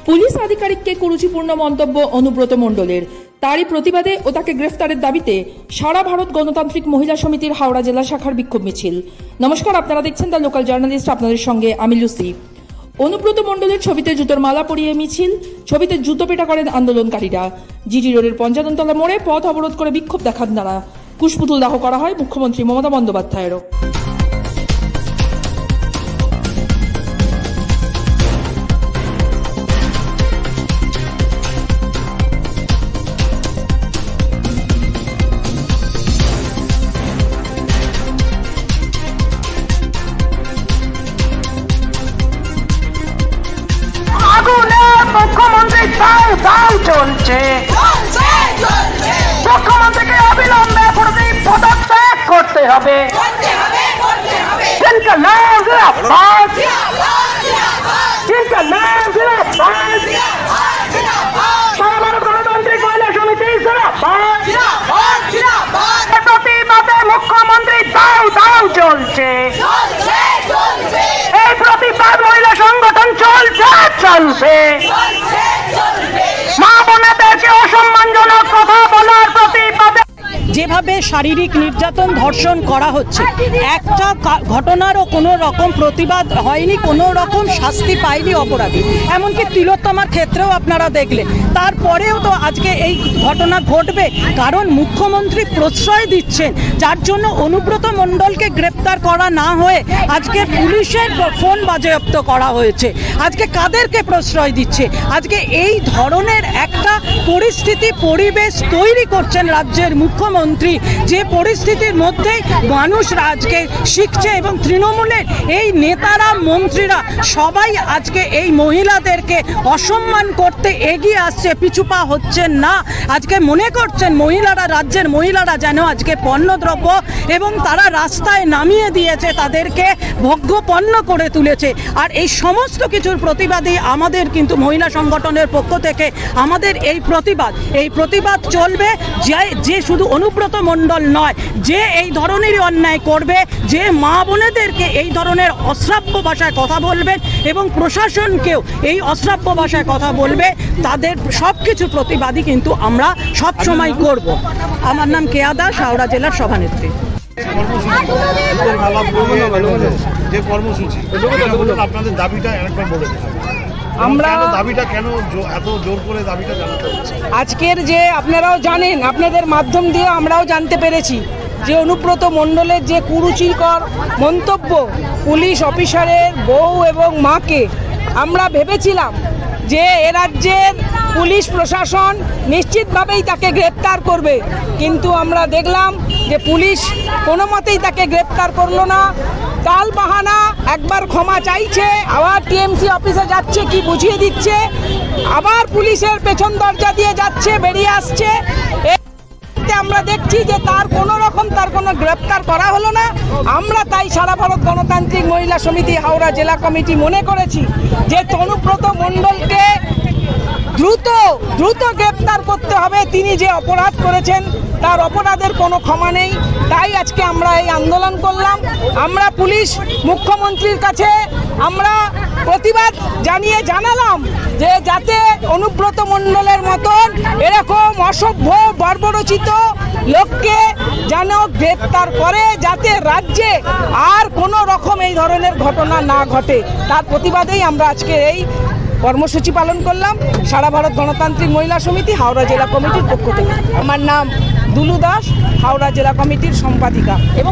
Police আধিকারিককে কুরুচিপূর্ণ মন্তব্য অনুব্রত মণ্ডলের। তারই প্রতিবাদে ও তাকে গ্রেফতারের দাবিতে সারা ভারত গণতান্ত্রিক মহিলা সমিতির হাওড়া জেলা শাখার বিক্ষোভ মিছিল। নমস্কার, আপনারা দেখছেন দ্য লোকাল জার্নালিস্ট, আপনাদের সঙ্গে আমি লুসি। অনুব্রত মণ্ডলের ছবিতে জুতোর মালা পরিয়ে মিছিল, ছবিতে জুতো পেটা করেন আন্দোলনকারীরা। জিটি রোডের পঞ্চাননতলা মোড়ে পথ অবরোধ করে বিক্ষোভ দেখান তারা। কুশপুতুল দাহ করা হয় মুখ্যমন্ত্রী মমতা বন্দ্যোপাধ্যায়েরও। মুখ্যমন্ত্রী দাও চলছে, মুখ্যমন্ত্রীকে অবিলম্বে পদত্যাগ করতে হবে। जिनका नाम जिंदाबाद, जिनका नाम जिंदाबाद, সারা গণতান্ত্রিক মহিলা সমিতি জিন্দাবাদ। প্রতিবাদে মুখ্যমন্ত্রী দাও চলছে, এই প্রতিবাদ মহিলা সংগঠন চলছে। মা বোনেদেরকে অসম্মানজনক কথা বলার প্রতিবাদে যেভাবে শারীরিক নির্যাতন ধর্ষণ করা হচ্ছে, একটা ঘটনারও কোনো রকম প্রতিবাদ হয়নি, কোনো রকম শাস্তি পায়নি অপরাধী। এমনকি তিলোত্তমার ক্ষেত্রেও আপনারা দেখলেন। তারপরেও তো আজকে এই ঘটনা ঘটবে কারণ মুখ্যমন্ত্রী প্রশ্রয় দিচ্ছেন, যার জন্য অনুব্রত মণ্ডলকে গ্রেপ্তার করা না হয়ে আজকে পুলিশের ফোন বাজেয়াপ্ত করা হয়েছে। আজকে কাদেরকে প্রশ্রয় দিচ্ছে? আজকে এই ধরনের একটা পরিবেশ তৈরি করছেন রাজ্যের মুখ্যমন্ত্রী, যে পরিস্থিতির মধ্যে মানুষরা আজকে শিখছে এবং তৃণমূলের এই নেতারা মন্ত্রীরা সবাই আজকে এই মহিলাদেরকে অসম্মান করতে এগিয়ে আসছে, পিছুপা হচ্ছেন না। আজকে মনে করছেন মহিলারা, রাজ্যের মহিলারা যেন আজকে পণ্যদ্রব্য এবং তারা রাস্তায় নামিয়ে দিয়েছে, তাদেরকে ভোগ্যপণ্য করে তুলেছে। আর এই সমস্ত কিছুর প্রতিবাদী আমাদের কিন্তু মহিলা সংগঠনের পক্ষ থেকে আমাদের এই প্রতিবাদ চলবে। যে শুধু অনুব্রত মণ্ডল নয়, যে এই ধরনেরই অন্যায় করবে, যে মা বোনেদেরকে এই ধরনের অশ্রাব্য ভাষায় কথা বলবেন এবং প্রশাসনকেও এই অশ্রাব্য ভাষায় কথা বলবে, তাদের সব কিছু প্রতিবাদী কিন্তু আমরা সব সময় করব। আমার নাম কেয়া দাস, হাওড়া জেলার সভানেত্রী। আপনাদের দাবিটা একবার বলে দিন। আমরা দাবিটা কেন এত জোর করে দাবিটা জানাতে হচ্ছে? আজকের যে আপনারাও জানেন, আপনাদের মাধ্যম দিয়ে আমরাও জানতে পেরেছি যে অনুব্রত মণ্ডলের যে কুরুচিকর মন্তব্য পুলিশ অফিসারের বউ এবং মাকে, আমরা ভেবেছিলাম যে এ রাজ্যের পুলিশ প্রশাসন নিশ্চিতভাবেই তাকে গ্রেপ্তার করবে, কিন্তু আমরা দেখলাম যে পুলিশ কোনো মতেই তাকে গ্রেপ্তার করলো না। কাল বাহানা, একবার ক্ষমা চাইছে, আবার টিএমসি অফিসে যাচ্ছে, কি বুঝিয়ে দিচ্ছে, আবার পুলিশের পেছন দরজা দিয়ে যাচ্ছে, বেরিয়ে আসছে। আমরা দেখছি যে তার কোনো গ্রেপ্তার করা হলো না। আমরা তাই সারা ভারত গণতান্ত্রিক মহিলা সমিতি হাওড়া জেলা কমিটি মনে করেছি যে অনুব্রত মণ্ডলকে দ্রুত গ্রেপ্তার করতে হবে। তিনি যে অপরাধ করেছেন তার অপরাধের কোনো ক্ষমা নেই। তাই আজকে আমরা এই আন্দোলন করলাম। আমরা মুখ্যমন্ত্রীর কাছে আমরা প্রতিবাদ জানালাম যে যাতে অনুব্রত মণ্ডলের মতন এরকম অসভ্য বর্বরচিত লোককে যেন গ্রেপ্তার করে, যাতে রাজ্যে আর কোনো রকম এই ধরনের ঘটনা না ঘটে। তার প্রতিবাদেই আমরা আজকে এই কর্মসূচি পালন করলাম সারা ভারত গণতান্ত্রিক মহিলা সমিতি হাওড়া জেলা কমিটির পক্ষ থেকে। আমার নাম দুলু দাস, হাওড়া জেলা কমিটির সম্পাদিকা। এবং